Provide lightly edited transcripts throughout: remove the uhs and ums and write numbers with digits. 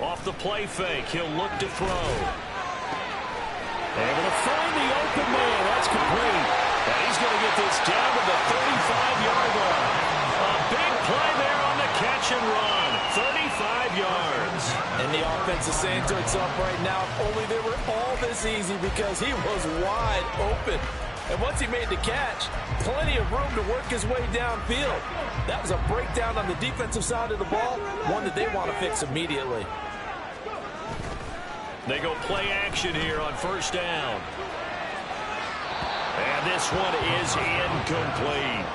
Off the play fake, he'll look to throw. Able to find the open man. That's complete. And he's going to get this down to the 35-yard line. A big play there on the catch and run. 35 yards. And the offense is saying to itself right now, if only they were all this easy, because he was wide open. And once he made the catch, plenty of room to work his way downfield. That was a breakdown on the defensive side of the ball, one that they want to fix immediately. They go play action here on first down. And this one is incomplete.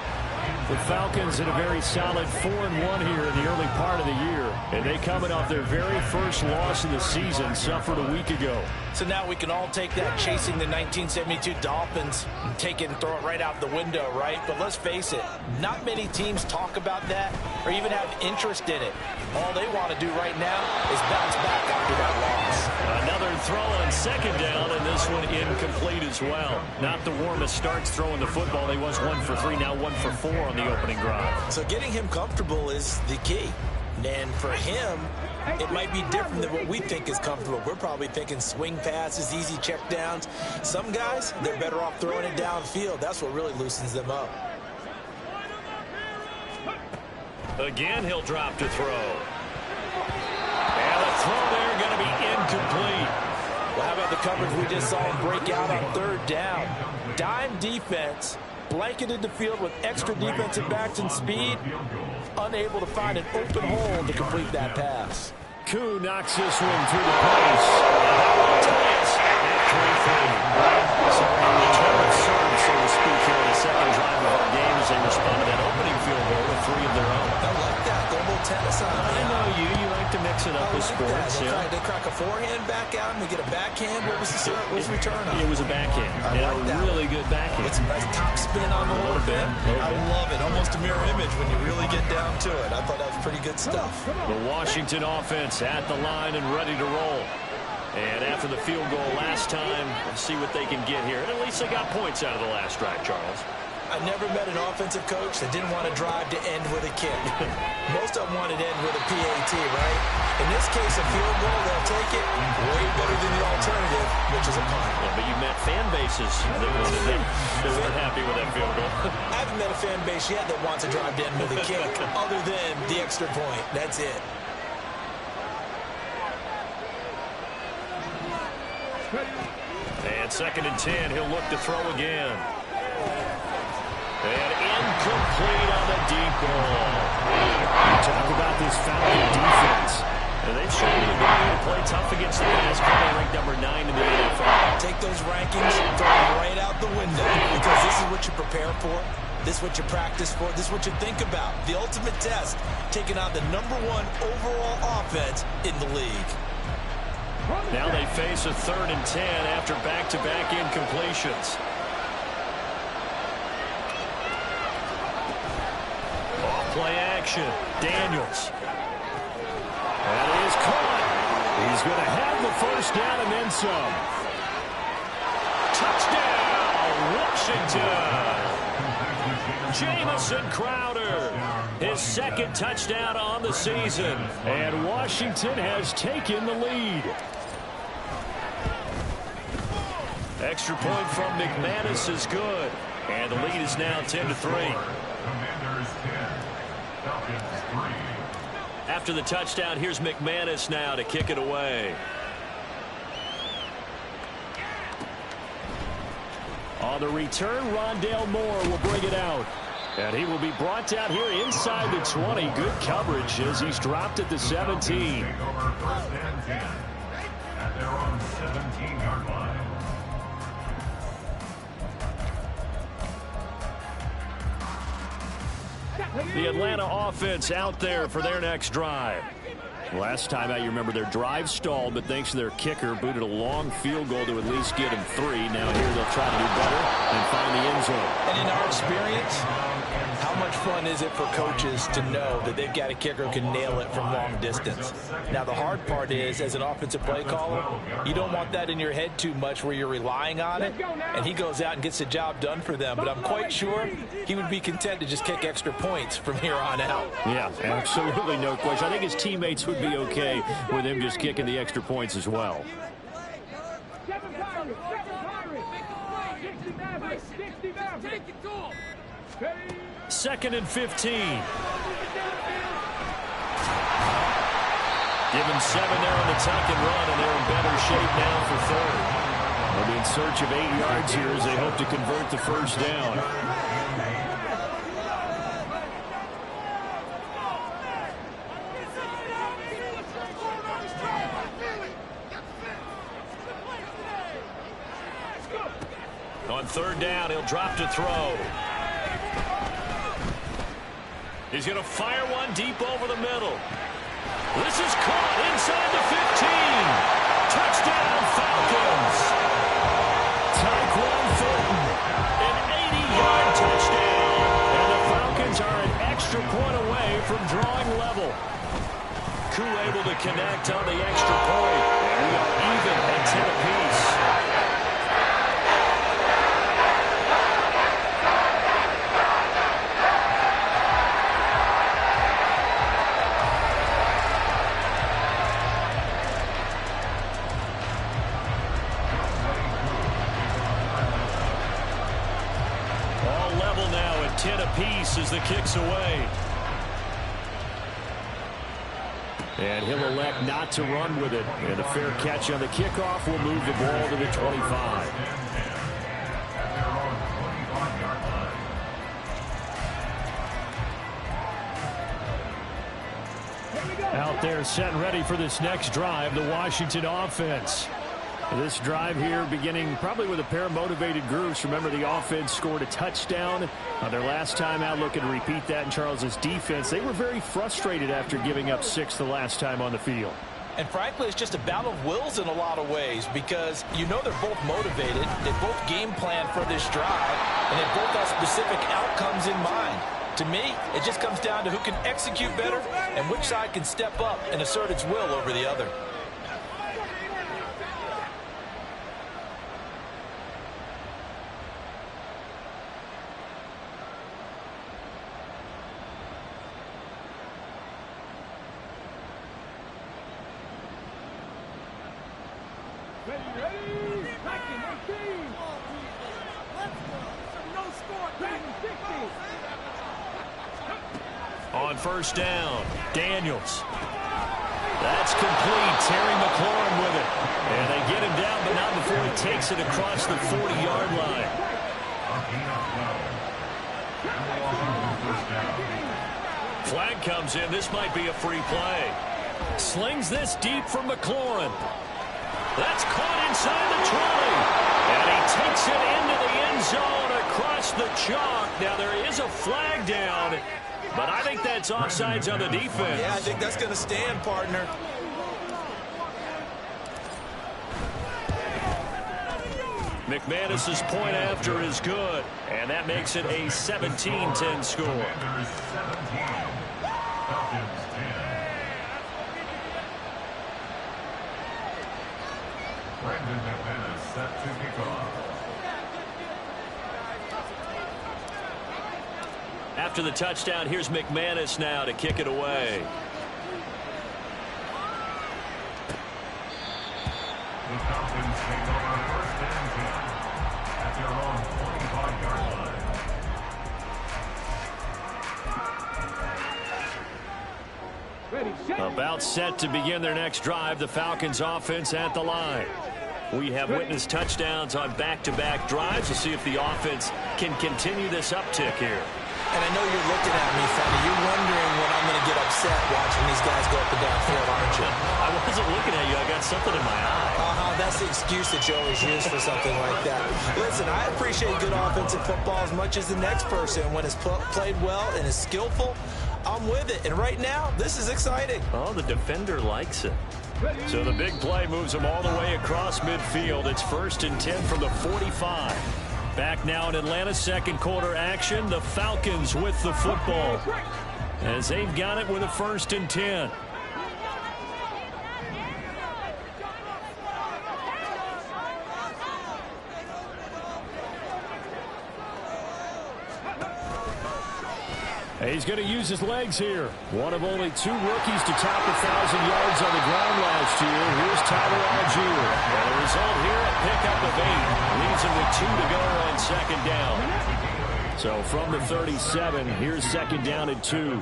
The Falcons in a very solid 4-1 here in the early part of the year. And they coming off their very first loss in the season, suffered a week ago. So now we can all take that chasing the 1972 Dolphins and take it and throw it right out the window, right? But let's face it, not many teams talk about that or even have interest in it. All they want to do right now is bounce back after that loss. Another throw on second down, and this one incomplete as well. Not the warmest starts throwing the football. They was 1 for 3, now 1 for 4 on the opening drive. So getting him comfortable is the key. And for him, it might be different than what we think is comfortable. We're probably thinking swing passes, easy check downs. Some guys, they're better off throwing it downfield. That's what really loosens them up. Again, he'll drop to throw. And the throw there going to be incomplete. Well, how about the coverage we just saw him break out on third down? Dime defense, blanketed the field with extra defensive backs and speed, unable to find an open hole to complete that pass. Koo knocks this one through the post. So a return of serve, so to speak, here in the second drive of our game as they respond to that opening field goal with 3 of their own. I like that. They're a little tennis on. I know you like to mix it up with sports. They crack a forehand back out and we get a backhand. What was the return on? It was a backhand. I like that. Really good backhand. With some nice top spin on the whole bit. I love it. Almost a mirror image when you really get down to it. I thought that was pretty good stuff. The Washington offense at the line and ready to roll. And after the field goal last time, let's see what they can get here. And at least they got points out of the last drive, Charles. I never met an offensive coach that didn't want to drive to end with a kick. Most of them wanted to end with a PAT, right? In this case, a field goal, they'll take it way better than the alternative, which is a punt. Yeah, but you met fan bases that wanted them. They weren't happy with that field goal. I haven't met a fan base yet that wants to drive to end with a kick, other than the extra point. That's it. And 2nd and 10, he'll look to throw again. And incomplete on the deep ball. Talk about this Falcon defense. And they've shown the ability to play tough against the pass. Currently ranked number 9 in the NFL. Take those rankings, throw them right out the window, because this is what you prepare for. This is what you practice for. This is what you think about. The ultimate test, taking on the #1 overall offense in the league. Now they face a 3rd and 10 after back-to-back incompletions. Off-play action. Daniels. That is caught. He's going to have the first down and then some. Touchdown, Washington. Jamison Crowder, his 2nd touchdown on the season. And Washington has taken the lead. Extra point from McManus is good. And the lead is now 10-3. After the touchdown, here's McManus now to kick it away. On the return, Rondale Moore will bring it out. And he will be brought down here inside the 20. Good coverage as he's dropped at the 17. At their own 17-yard line. The Atlanta offense out there for their next drive. Last time out, you remember their drive stalled, but thanks to their kicker, booted a long field goal to at least get him 3. Now here they'll try to do better and find the end zone. And in our experience, how much much fun is it for coaches to know that they've got a kicker who can nail it from long distance? Now, the hard part is, as an offensive play caller, you don't want that in your head too much where you're relying on it, and he goes out and gets the job done for them. But I'm quite sure he would be content to just kick extra points from here on out. Yeah, absolutely no question. I think his teammates would be okay with him just kicking the extra points as well. Second and 15. Given 7 there on the tuck and run, and they're in better shape now for third. They'll be in search of 8 yards here as they hope to convert the first down. On third down, he'll drop to throw. He's going to fire one deep over the middle. This is caught inside the 15. Touchdown, Falcons. Tyquan Thornton, an 80-yard touchdown. And the Falcons are an extra point away from drawing level. Koo able to connect on the extra point. We are even at 10 apiece. Now at 10 apiece as the kick's away. And he'll elect not to run with it. And a fair catch on the kickoff will move the ball to the 25. Out there set and ready for this next drive, the Washington offense. This drive here beginning probably with a pair of motivated groups. Remember, the offense scored a touchdown their last time out. Looking to repeat that in Charles's defense. They were very frustrated after giving up 6 the last time on the field. And frankly, it's just a battle of wills in a lot of ways because you know they're both motivated. They both game plan for this drive, and they both have specific outcomes in mind. To me, it just comes down to who can execute better and which side can step up and assert its will over the other. On first down, Daniels. That's complete. Terry McLaurin with it. And they get him down, but not before he takes it across the 40-yard line. Flag comes in. This might be a free play. Slings this deep from McLaurin. That's caught inside the 20. And he takes it into the end zone across the chalk. Now there is a flag down, but I think that's offsides on the defense. Yeah, I think that's going to stand, partner. McManus's point after is good, and that makes it a 17-10 score. Set to kick off. After the touchdown, here's McManus now to kick it away. The Falcons take over first and 10 at their own 45-yard line. About set to begin their next drive, the Falcons offense at the line. We have witnessed touchdowns on back-to-back drives. We'll see if the offense can continue this uptick here. And I know you're looking at me funny. You're wondering when I'm going to get upset watching these guys go up and down field, aren't you? I wasn't looking at you. I got something in my eye. That's the excuse that you always use for something like that. Listen, I appreciate good offensive football as much as the next person. When it's played well and is skillful, I'm with it. And right now, this is exciting. Oh, the defender likes it. So the big play moves them all the way across midfield. It's 1st and 10 from the 45. Back now in Atlanta's second quarter action. The Falcons with the football as they've got it with a 1st and 10. He's going to use his legs here. One of only 2 rookies to top 1,000 yards on the ground last year. Here's Tyler Algier. And the result here, a pickup of 8. Leaves him with 2 to go on 2nd down. So from the 37, here's 2nd down and 2.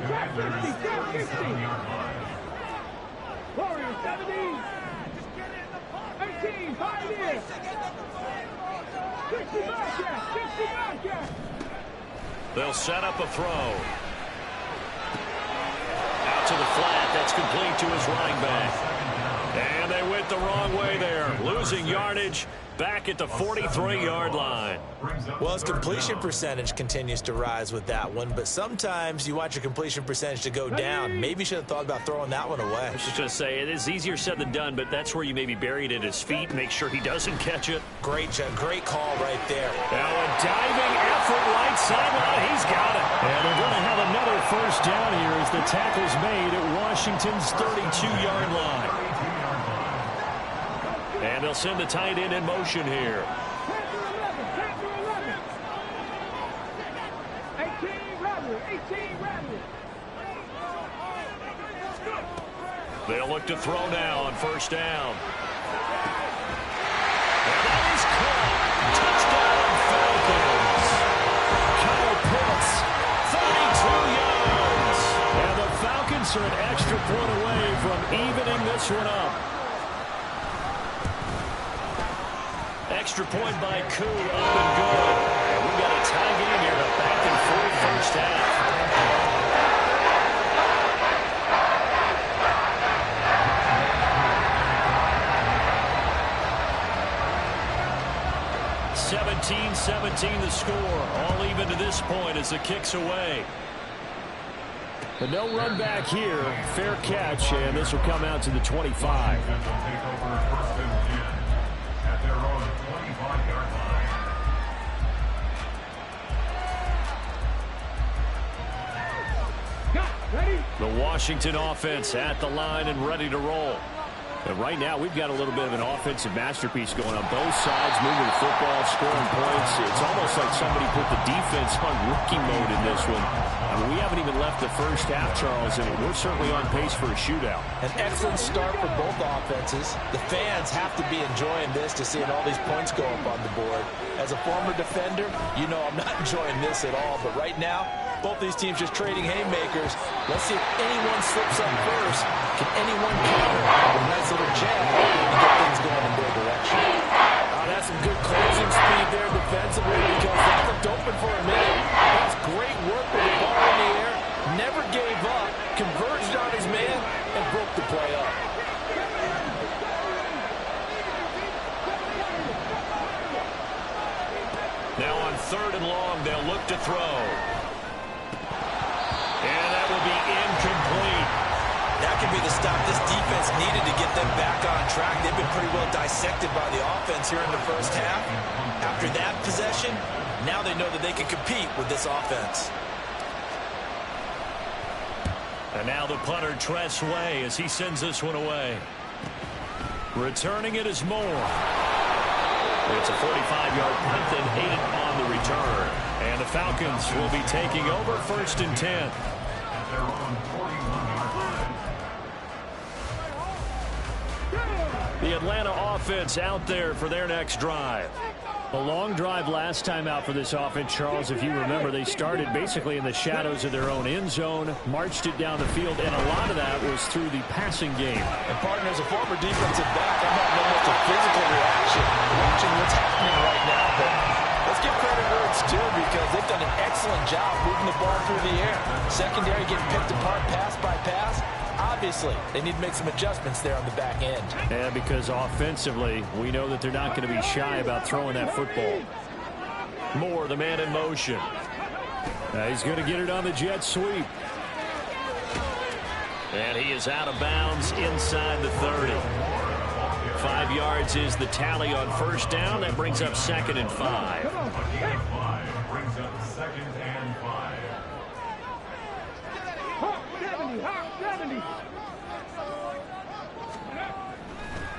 They'll set up a throw. To the flat, that's complete to his running back. And they went the wrong way there. Losing yardage back at the 43-yard line. Well, his completion percentage continues to rise with that one, but sometimes you want your completion percentage to go down. Maybe you should have thought about throwing that one away. I was just going to say, it is easier said than done, but that's where you maybe bury it at his feet, make sure he doesn't catch it. Great call right there. Now a diving effort right sideline. He's got it. And they're going to have another 1st down here as the tackle's made at Washington's 32-yard line. And they'll send the tight end in motion here. They'll look to throw now on 1st down. And that is caught. Touchdown Falcons. Kyle Pitts, 32 yards. And the Falcons are an extra point away from evening this one up. Extra point by Koo, up and good. And we've got a tie game here, a back-and-forth 1st half. (17-17) the score. All even to this point as the kick's away. But no run back here. Fair catch, and this will come out to the 25. The Washington offense at the line and ready to roll. And right now, we've got a little bit of an offensive masterpiece going on both sides, moving the football, scoring points. It's almost like somebody put the defense on rookie mode in this one. I mean, we haven't even left the 1st half, Charles, and we're certainly on pace for a shootout. An excellent start for both offenses. The fans have to be enjoying this to seeing all these points go up on the board. As a former defender, you know I'm not enjoying this at all. But right now, both these teams just trading haymakers. Let's see if anyone slips up first. Can anyone counter a nice little jab and get things going in their direction? That's some good closing speed there defensively because that looked open for a minute. That's great work with the ball in the air. Never gave up. Converged on his man and broke the play up. Now on 3rd and long, they'll look to throw. And that will be incomplete. That could be the stop this defense needed to get them back on track. They've been pretty well dissected by the offense here in the 1st half. After that possession, now they know that they can compete with this offense. And now the punter, Tress Way, as he sends this one away. Returning it is Moore. It's a 45-yard punt and 8 on the return. And the Falcons will be taking over 1st and 10. The Atlanta offense out there for their next drive. A long drive last time out for this offense, Charles. If you remember, they started basically in the shadows of their own end zone, marched it down the field, and a lot of that was through the passing game. And partner, as a former defensive back, I'm not knowing much of physical reaction watching what's happening right now, but let's give credit where it's due because they've done an excellent job moving the ball through the air. Secondary getting picked apart pass by pass. Obviously, they need to make some adjustments there on the back end. And because offensively, we know that they're not going to be shy about throwing that football. Moore, the man in motion. He's going to get it on the jet sweep. And he is out of bounds inside the 30. 5 yards is the tally on first down. That brings up 2nd and 5. Brings up 2nd and 5.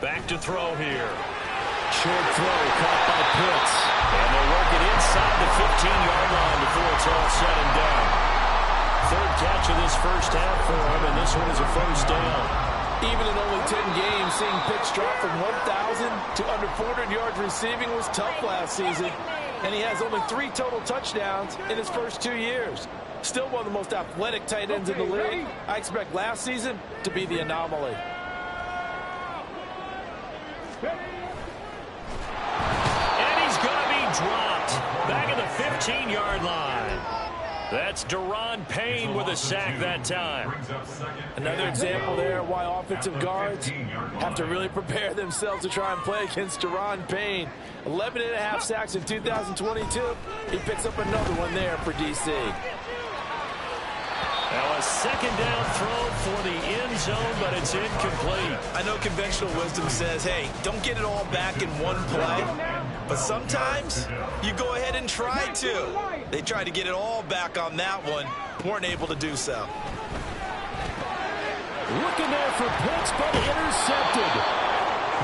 Back to throw here. Short throw caught by Pitts. And they'll work it inside the 15-yard line before it's all said and done. 3rd catch of this first half for him, and this one is a first down. Even in only 10 games, seeing Pitts drop from 1,000 to under 400 yards receiving was tough last season. And he has only 3 total touchdowns in his first 2 years. Still one of the most athletic tight ends in the league. I expect last season to be the anomaly. And he's going to be dropped. Back at the 15-yard line. That's Daron Payne with a sack that time. Another example there why offensive guards have to really prepare themselves to try and play against Daron Payne. 11.5 sacks in 2022. He picks up another one there for D.C. Now a 2nd down throw for the end zone, but it's incomplete. I know conventional wisdom says, hey, don't get it all back in one play. But sometimes you go ahead and try to. They tried to get it all back on that one. Weren't able to do so. Looking there for Pitts, but intercepted.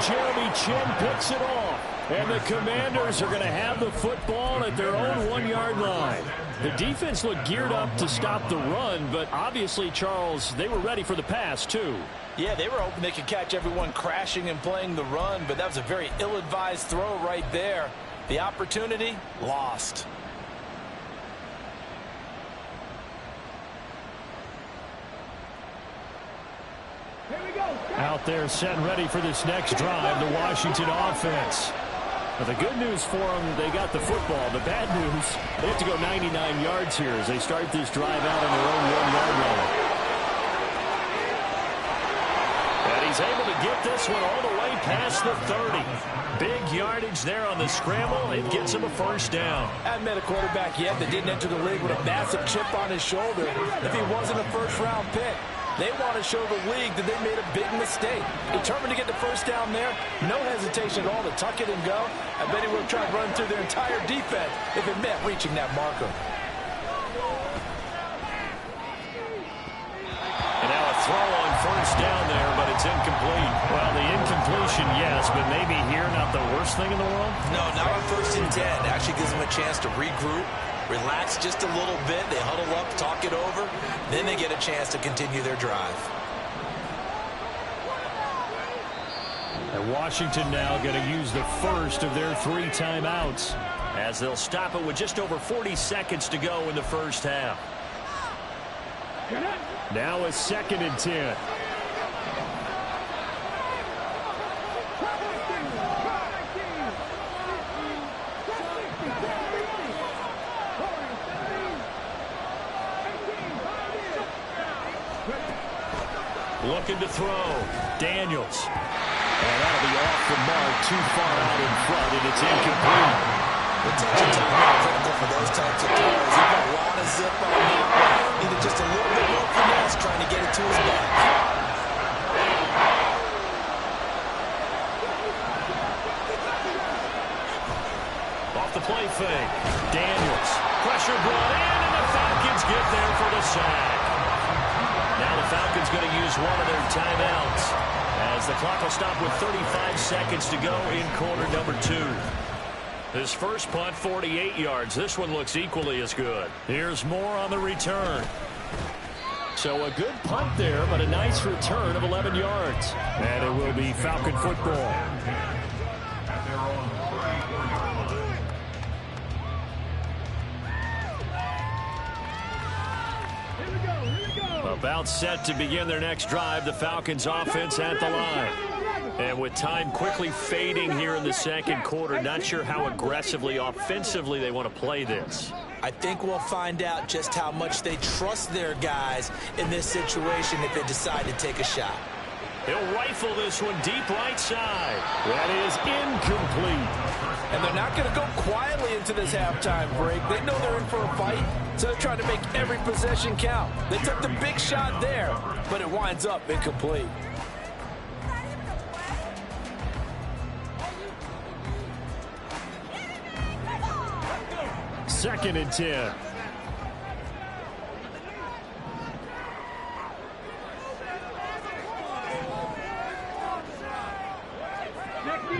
Jeremy Chin picks it off. And the Commanders are going to have the football at their own 1-yard line. The defense looked geared up to stop the run, but obviously, Charles, they were ready for the pass, too. Yeah, they were hoping they could catch everyone crashing and playing the run, but that was a very ill-advised throw right there. The opportunity, lost. Out there set and ready for this next drive, the Washington offense. Well, the good news for them, they got the football. The bad news, they have to go 99 yards here as they start this drive out on their own 1-yard line. And he's able to get this one all the way past the 30. Big yardage there on the scramble. It gets him a first down. I haven't met a quarterback yet that didn't enter the league with a massive chip on his shoulder if he wasn't a first-round pick. They want to show the league that they made a big mistake. Determined to get the first down there. No hesitation at all to tuck it and go. I bet he would have tried to run through their entire defense if it meant reaching that marker. And now a throw on first down there, but it's incomplete. Well, the incompletion, yes, but maybe here not the worst thing in the world? No, not on 1st and 10. Actually gives them a chance to regroup. Relax just a little bit. They huddle up, talk it over. Then they get a chance to continue their drive. And Washington now going to use the first of their 3 timeouts as they'll stop it with just over 40 seconds to go in the first half. Now a 2nd and 10. Looking to throw. Daniels. And that'll be off the mark, too far out in front, and it's incomplete. Attention time is critical for those types of throws. He got a lot of zip on that one. Needed just a little bit more finesse trying to get it to his back. Off the play fake. Daniels. Pressure brought in, and the Falcons get there for the sack. Now the Falcons going to use one of their timeouts as the clock will stop with 35 seconds to go in quarter number 2. This first punt, 48 yards. This one looks equally as good. Here's more on the return. So a good punt there, but a nice return of 11 yards. And it will be Falcon football. About set to begin their next drive, the Falcons offense at the line. And with time quickly fading here in the second quarter, not sure how aggressively, offensively they want to play this. I think we'll find out just how much they trust their guys in this situation if they decide to take a shot. He'll rifle this one deep right side. That is incomplete. And they're not going to go quietly into this halftime break. They know they're in for a fight, so they're trying to make every possession count. They took the big shot there, but it winds up incomplete. 2nd and 10.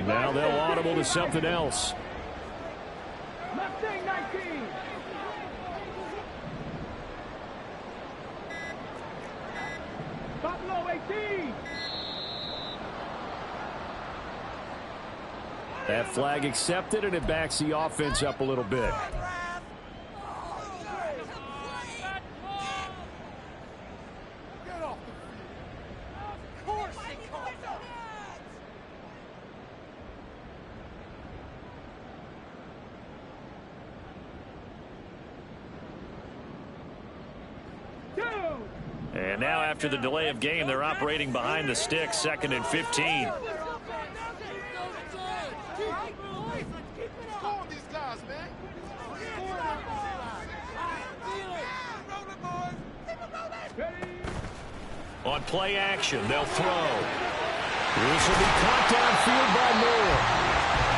Now they'll audible to something else. Mustang 19. Buffalo 18. That flag accepted, and it backs the offense up a little bit. And now after the delay of game, they're operating behind the sticks, 2nd and 15. On play action, they'll throw. This will be caught downfield by Moore.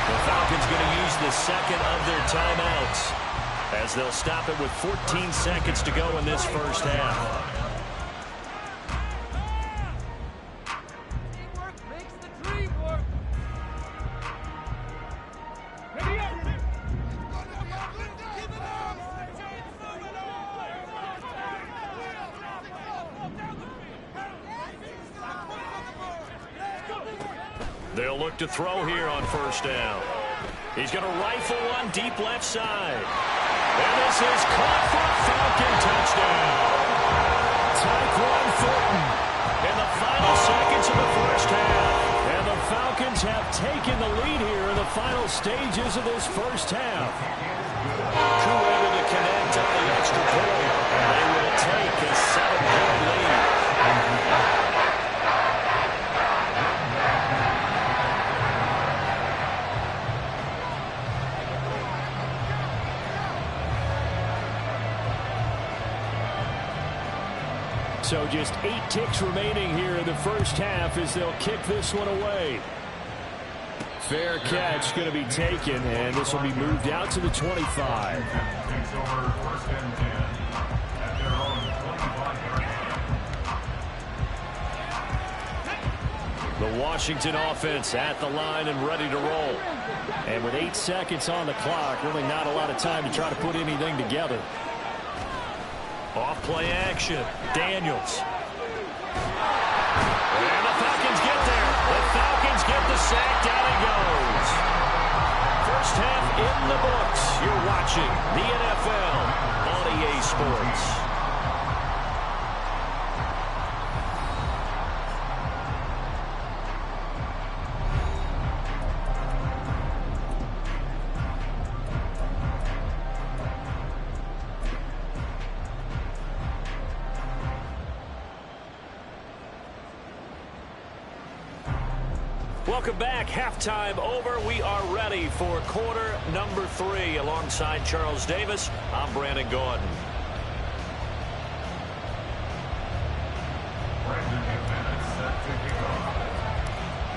The Falcons going to use the 2nd of their timeouts as they'll stop it with 14 seconds to go in this first half. They'll look to throw here on 1st down. He's going to rifle one deep left side. And this is caught for a Falcon touchdown. Tyquan Thornton in the final seconds of the first half. And the Falcons have taken the lead here in the final stages of this first half. Crew able to connect on the extra point. They will take a 7-point lead. So just 8 ticks remaining here in the first half as they'll kick this one away. Fair catch going to be taken, and this will be moved out to the 25. Takes over 1st and 10 at their own 25-yard line. The Washington offense at the line and ready to roll. And with 8 seconds on the clock, really not a lot of time to try to put anything together. Off play action. Daniels. And the Falcons get there. The Falcons get the sack. Down it goes. First half in the books. You're watching the NFL on EA Sports. Welcome back. Halftime over. We are ready for quarter number 3. Alongside Charles Davis, I'm Brandon Gordon.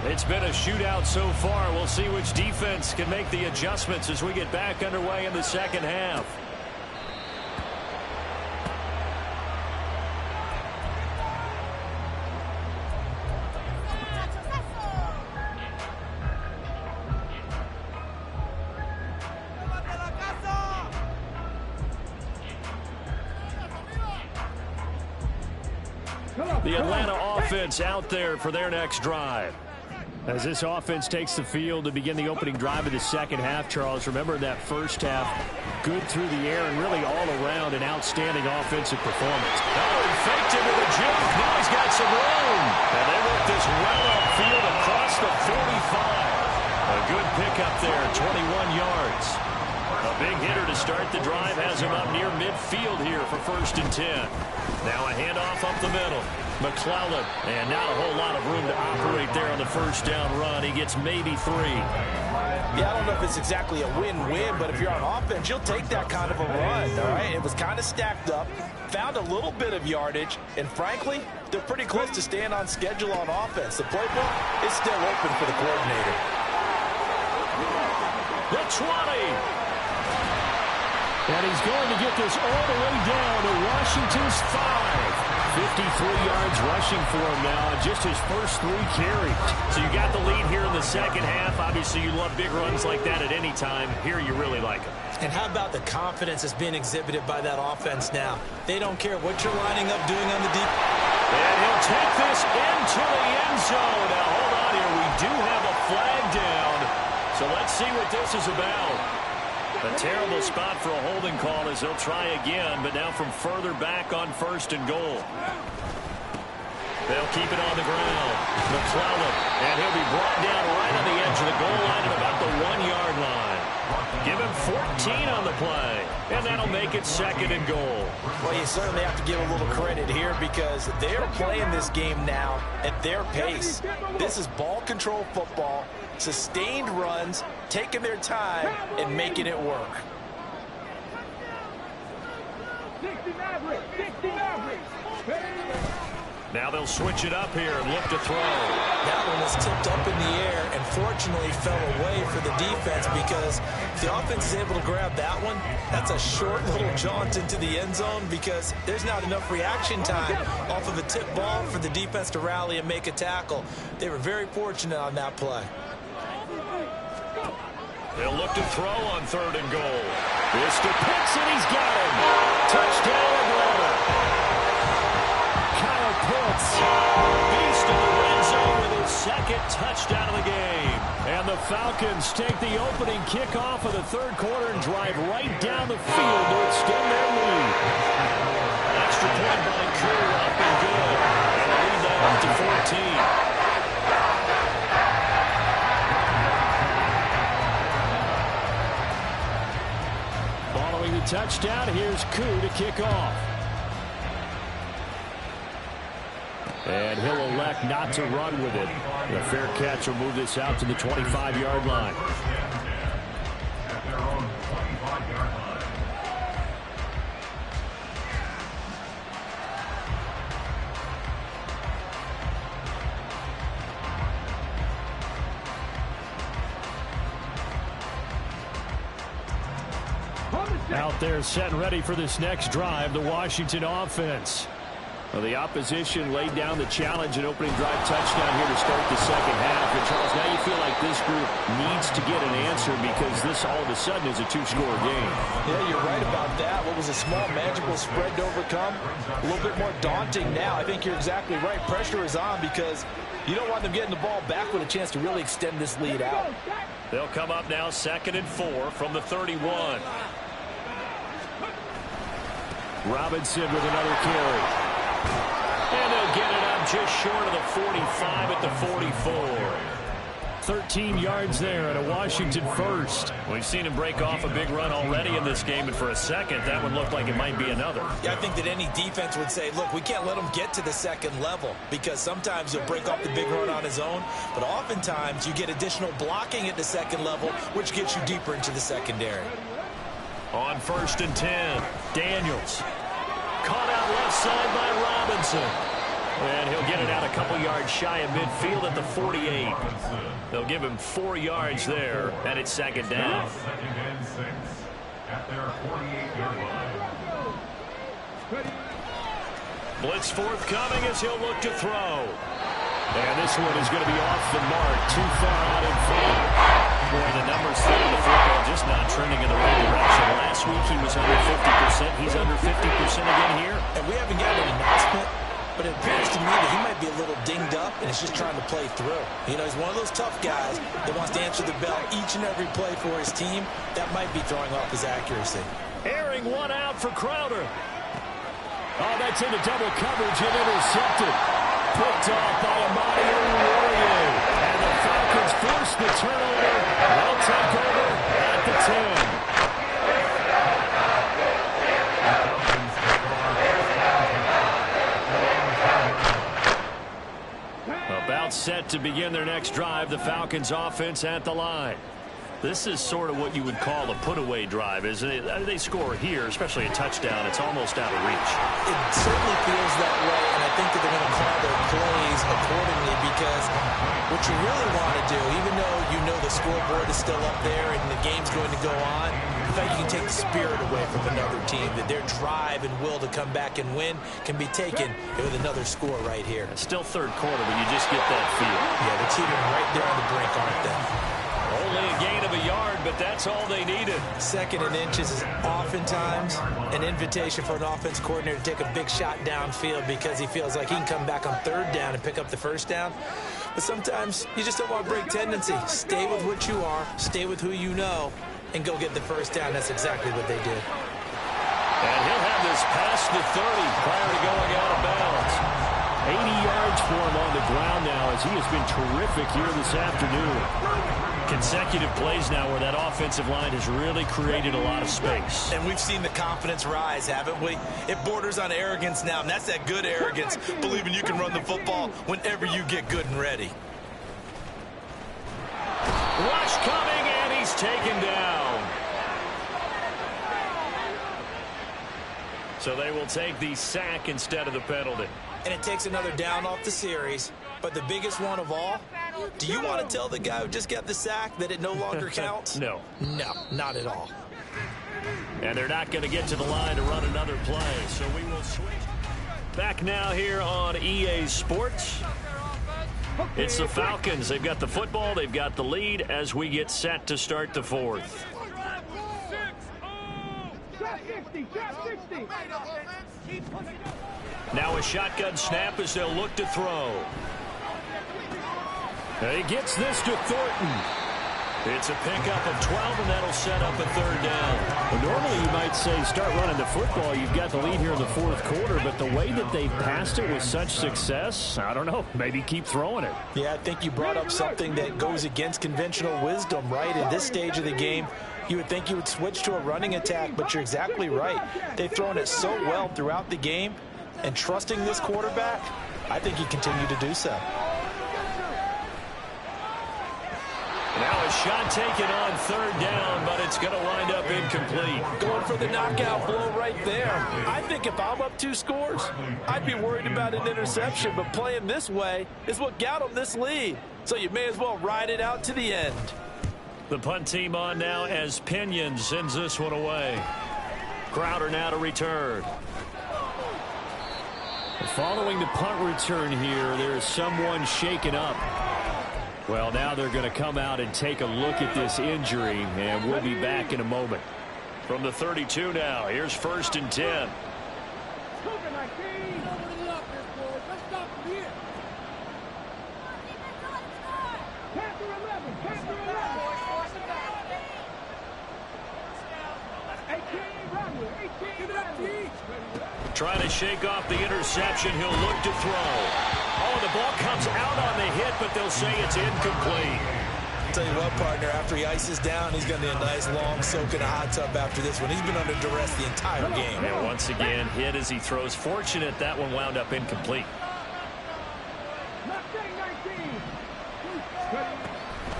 It's been a shootout so far. We'll see which defense can make the adjustments as we get back underway in the second half. The Atlanta offense out there for their next drive. As this offense takes the field to begin the opening drive of the second half, Charles, remember that first half, good through the air and really all around an outstanding offensive performance. Oh, he faked it with a juke. Now he's got some room. And they work this well upfield across the 45. A good pickup there, 21 yards. A big hitter to start the drive has him up near midfield here for 1st and 10. Now a handoff up the middle. McClellan, and not a whole lot of room to operate there on the first down run. He gets maybe 3. Yeah, I don't know if it's exactly a win-win, but if you're on offense, you'll take that kind of a run, all right? It was kind of stacked up, found a little bit of yardage, and frankly, they're pretty close to staying on schedule on offense. The playbook is still open for the coordinator. The 20. And he's going to get this all the way down to Washington's 5. 53 yards rushing for him now on just his first 3 carries. So you got the lead here in the second half. Obviously, you love big runs like that at any time. Here, you really like them. And how about the confidence that's being exhibited by that offense now? They don't care what you're lining up doing on the deep. And he'll take this into the end zone. Now, hold on here. We do have a flag down. So let's see what this is about. A terrible spot for a holding call as they'll try again, but now from further back on 1st and goal. They'll keep it on the ground. McClellan, and he'll be brought down right on the edge of the goal line at about the 1-yard line. Give him 14 on the play, and that'll make it 2nd and goal. Well, you certainly have to give a little credit here because they're playing this game now at their pace. This is ball control football, sustained runs, taking their time, and making it work. Now they'll switch it up here and look to throw. That one was tipped up in the air and fortunately fell away for the defense because if the offense is able to grab that one, that's a short little jaunt into the end zone because there's not enough reaction time off of a tip ball for the defense to rally and make a tackle. They were very fortunate on that play. They'll look to throw on 3rd and goal. This to Pitts, and he's got him. Touchdown, Atlanta. Kyle Pitts, beast in the red zone with his 2nd touchdown of the game. And the Falcons take the opening kickoff of the 3rd quarter and drive right down the field to extend their lead. Extra point by Crew, up and good. And lead that up to 14. Following the touchdown, here's Koo to kick off. And he'll elect not to run with it. The fair catch will move this out to the 25-yard line. At their own 25-yard line. Out there set and ready for this next drive, the Washington offense. Well, the opposition laid down the challenge and opening drive touchdown here to start the second half. And Charles, now you feel like this group needs to get an answer because this all of a sudden is a 2-score game. Yeah, you're right about that. What was a small magical spread to overcome, a little bit more daunting now. I think you're exactly right. Pressure is on because you don't want them getting the ball back with a chance to really extend this lead out. They'll come up now 2nd and 4 from the 31. Robinson with another carry. And they'll get it up just short of the 45 at the 44. 13 yards there and a Washington first. We've seen him break off a big run already in this game, and for a second, that one looked like it might be another. Yeah, I think that any defense would say, look, we can't let him get to the 2nd level because sometimes he'll break off the big run on his own, but oftentimes you get additional blocking at the 2nd level, which gets you deeper into the secondary. On 1st and 10, Daniels. Caught out left side by Robinson. And he'll get it out a couple yards shy of midfield at the 48. They'll give him 4 yards there, and it's 2nd down. 2nd and 6 at their 48-yard line. Blitz forthcoming as he'll look to throw. And this one is going to be off the mark, too far out in front. Boy, the numbers for the football just not trending in the right direction. Last week he was under 50%. He's under 50% again here. And we haven't gotten an announcement, but it appears to me that he might be a little dinged up and is just trying to play through. You know, he's one of those tough guys that wants to answer the bell each and every play for his team. That might be throwing off his accuracy. Airing one out for Crowder. Oh, that's into double coverage and intercepted. Picked off by Amadi Oruwariye. And the Falcons force the turnover. They'll take over at the 10. About set to begin their next drive, the Falcons offense at the line. This is sort of what you would call a put-away drive, isn't it? They score here, especially a touchdown. It's almost out of reach. It certainly feels that way, and I think that they're going to call their plays accordingly because What you really want to do, even though you know the scoreboard is still up there and the game's going to go on, in fact, you can take the spirit away from another team, that their drive and will to come back and win can be taken with another score right here. It's still third quarter, but you just get that feel. Yeah, they're teetering right there on the brink, aren't they? Only a gain of a yard, but that's all they needed. Second and inches is oftentimes an invitation for an offense coordinator to take a big shot downfield because he feels like he can come back on third down and pick up the first down. But sometimes you just don't want to break tendency. Stay with what you are, stay with who you know, and go get the first down. That's exactly what they did. And he'll have this past the 30 prior to going out of bounds. 80 yards for him on the ground now as he has been terrific here this afternoon. Consecutive plays now where that offensive line has really created a lot of space. And we've seen the confidence rise, haven't we? It borders on arrogance now, and that's that good arrogance, believing you can run the football whenever you get good and ready. Rush coming, and he's taken down. So they will take the sack instead of the penalty. And it takes another down off the series. But the biggest one of all, do you want to tell the guy who just got the sack that it no longer counts? No. No, not at all. And they're not going to get to the line to run another play. So we will switch. Back now here on EA Sports. It's the Falcons. They've got the football. They've got the lead as we get set to start the fourth. Now a shotgun snap as they'll look to throw. He gets this to Thornton. It's a pickup of 12, and that'll set up a third down. Well, normally you might say start running the football. You've got the lead here in the fourth quarter, but the way that they've passed it with such success, I don't know, maybe keep throwing it. Yeah, I think you brought up something that goes against conventional wisdom, right? In this stage of the game, you would think you would switch to a running attack, but you're exactly right. They've thrown it so well throughout the game, and trusting this quarterback, I think he continued to do so. Now a shot taken on third down, but it's going to wind up incomplete. Going for the knockout blow right there. I think if I'm up 2 scores, I'd be worried about an interception, but playing this way is what got them this lead. So you may as well ride it out to the end. The punt team on now as Pinion sends this one away. Crowder now to return. Following the punt return here, there is someone shaken up. Well, now they're going to come out and take a look at this injury, and we'll be back in a moment. From the 32 now, here's 1st and 10. Trying to shake off the interception. He'll look to throw. Oh, the ball comes out on the hit, but they'll say it's incomplete. I'll tell you what, partner, after he ices down, he's going to need a nice long soak in a hot tub after this one. He's been under duress the entire game. And once again, hit as he throws. Fortunate that one wound up incomplete.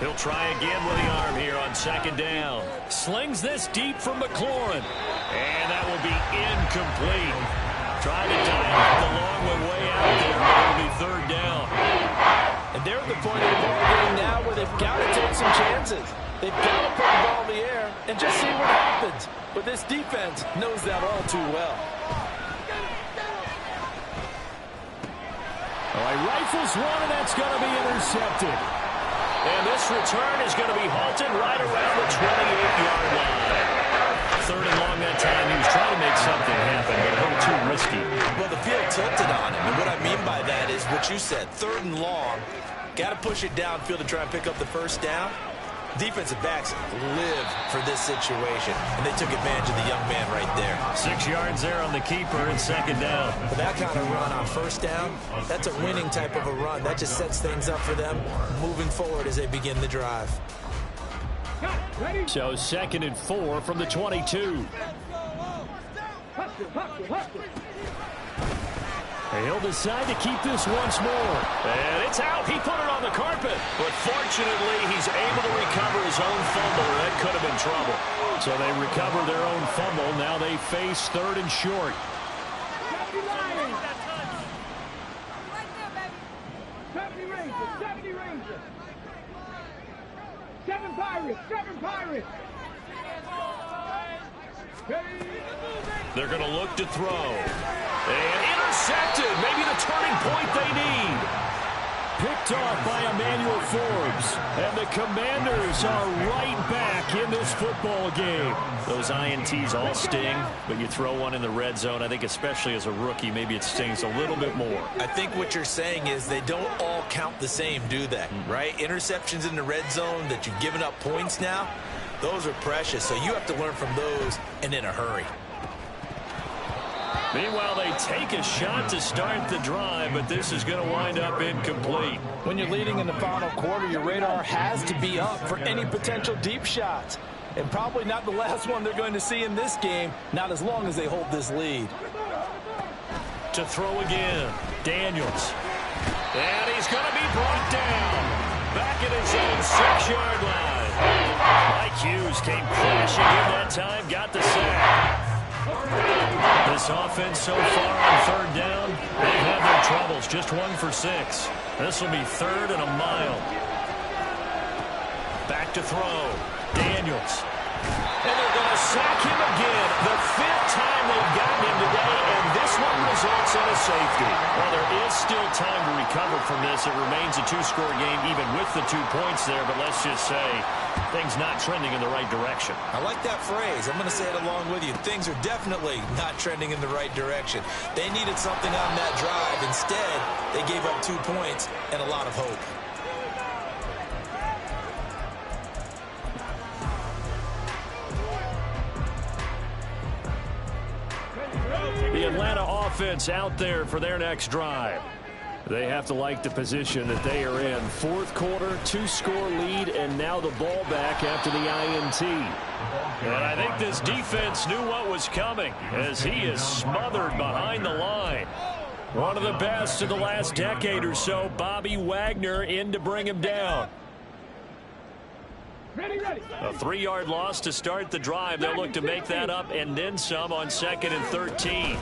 He'll try again with the arm here on 2nd down. Slings this deep from McLaurin. And that will be incomplete. Trying to dial up the long way out there. It'll be 3rd down. And they're at the point of the ball game now where they've got to take some chances. They've got to put the ball in the air and just see what happens. But this defense knows that all too well. All right, rifles one, and that's going to be intercepted. And this return is going to be halted right around the 28-yard line. 3rd and long that time. He was trying to make something happen, but a little too risky. Well, the field tilted on him, and what I mean by that is what you said, 3rd and long. Got to push it downfield to try and pick up the first down. Defensive backs live for this situation, and they took advantage of the young man right there. 6 yards there on the keeper and 2nd down. For that kind of run on 1st down, that's a winning type of a run. That just sets things up for them moving forward as they begin the drive. So 2nd and 4 from the 22. He'll decide to keep this once more. And it's out. He put it on the carpet. But fortunately, he's able to recover his own fumble. That could have been trouble. So they recover their own fumble. Now they face 3rd and short. Seven Pirates! They're going to look to throw. And intercepted. Maybe the turning point they need. Picked off by Emmanuel Forbes. And the Commanders are right back in this football game. Those INTs all sting, but you throw one in the red zone. I think especially as a rookie, maybe it stings a little bit more. I think what you're saying is they don't all count the same, do they? Right? Interceptions in the red zone that you've given up points now, those are precious. So you have to learn from those and in a hurry. Meanwhile, they take a shot to start the drive, but this is going to wind up incomplete. When you're leading in the final quarter, your radar has to be up for any potential deep shots. And probably not the last one they're going to see in this game, not as long as they hold this lead. To throw again, Daniels. And he's going to be brought down. Back at his own 6-yard line. Mike Hughes came crashing in that time, got the sack. This offense so far on third down, they've had their troubles. Just 1 for 6. This will be 3rd and a mile. Back to throw. Daniels. And they're going to sack him again. The 5th time they've gotten him today, and this one results in a safety. Well, there is still time to recover from this. It remains a 2-score game even with the 2 points there, but let's just say things not trending in the right direction. I like that phrase. I'm going to say it along with you. Things are definitely not trending in the right direction. They needed something on that drive. Instead, they gave up 2 points and a lot of hope. The Atlanta offense out there for their next drive. They have to like the position that they are in. 4th quarter, 2-score lead, and now the ball back after the INT. And I think this defense knew what was coming as he is smothered behind the line. One of the best of the last decade or so, Bobby Wagner in to bring him down. A 3-yard loss to start the drive. They'll look to make that up and then some on 2nd and 13.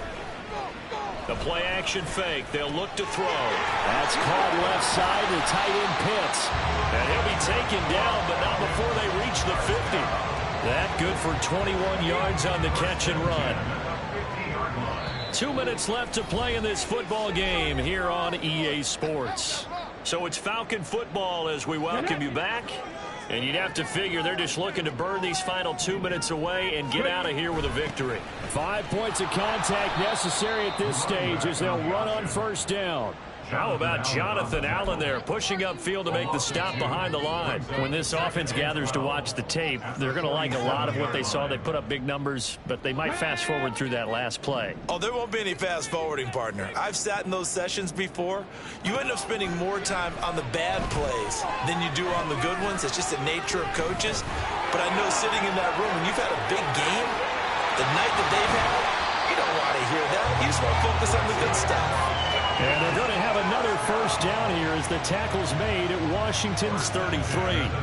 The play action fake. They'll look to throw. That's caught left side to tight end Pitts. And he'll be taken down, but not before they reach the 50. That good for 21 yards on the catch and run. 2 minutes left to play in this football game here on EA Sports. So it's Falcon football as we welcome you back. And you'd have to figure they're just looking to burn these final 2 minutes away and get out of here with a victory. 5 points of contact necessary at this stage as they'll run on 1st down. How about Jonathan Allen there pushing upfield to make the stop behind the line? When this offense gathers to watch the tape, they're going to like a lot of what they saw. They put up big numbers, but they might fast forward through that last play. Oh, there won't be any fast forwarding, partner. I've sat in those sessions before. You end up spending more time on the bad plays than you do on the good ones. It's just the nature of coaches. But I know sitting in that room, when you've had a big game, the night that they've had, you don't want to hear that. You just want to focus on the good stuff. And they're going to have another 1st down here as the tackle's made at Washington's 33.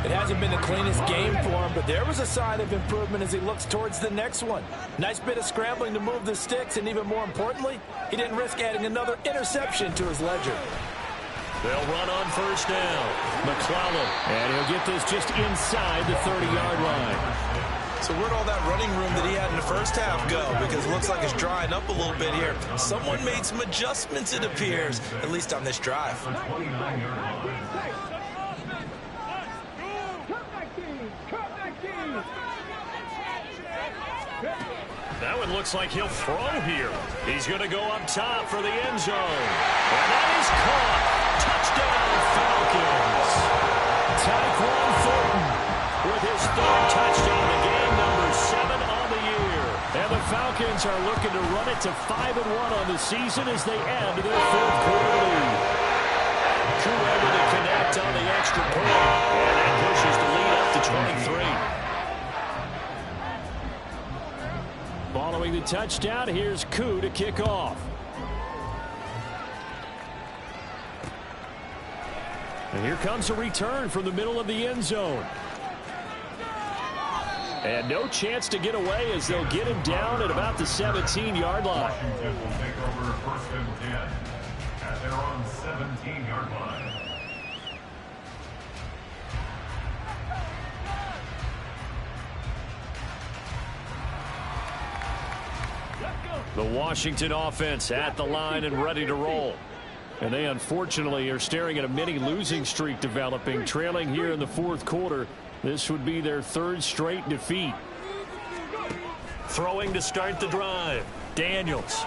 It hasn't been the cleanest game for him, but there was a sign of improvement as he looks towards the next one. Nice bit of scrambling to move the sticks, and even more importantly, he didn't risk adding another interception to his ledger. They'll run on 1st down. McClellan. And he'll get this just inside the 30-yard line. So where'd all that running room that he had in the 1st half go? Because it looks like it's drying up a little bit here. Someone made some adjustments, it appears, at least on this drive. That one looks like he'll throw here. He's going to go up top for the end zone. And that is caught. Touchdown, Falcons. Tyquan Thornton with his 3rd touchdown of the game, number 7 on the year. And the Falcons are looking to run it to 5-1 on the season as they add to their 4th quarter lead. Drew able to connect on the extra point. And that pushes the lead up to 23. Following the touchdown, here's Koo to kick off. And here comes a return from the middle of the end zone. And no chance to get away as they'll get him down at about the 17-yard line. Washington will take over 1st and 10 at their own 17-yard line. The Washington offense at the line and ready to roll. And they unfortunately are staring at a mini losing streak developing, trailing here in the fourth quarter. This would be their third straight defeat. Throwing to start the drive. Daniels.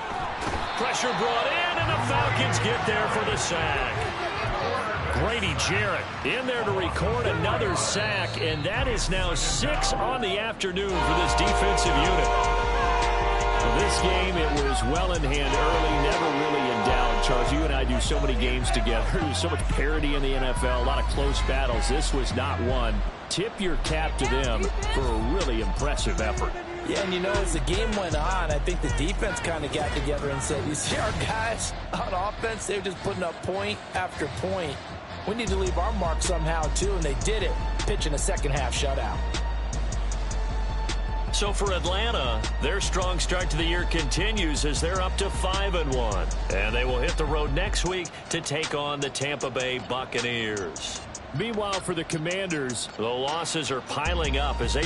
Pressure brought in, and the Falcons get there for the sack. Grady Jarrett in there to record another sack, and that is now 6 on the afternoon for this defensive unit. For this game, it was well in hand early, never really in doubt. Charles, you and I do so many games together. There's so much parity in the NFL, a lot of close battles. This was not one. Tip your cap to them for a really impressive effort. Yeah, and you know, as the game went on, I think the defense kind of got together and said, you see our guys on offense, they're just putting up point after point. We need to leave our mark somehow, too, and they did it, pitching a second-half shutout. So for Atlanta, their strong start to the year continues as they're up to 5-1. And they will hit the road next week to take on the Tampa Bay Buccaneers. Meanwhile, for the Commanders, the losses are piling up as they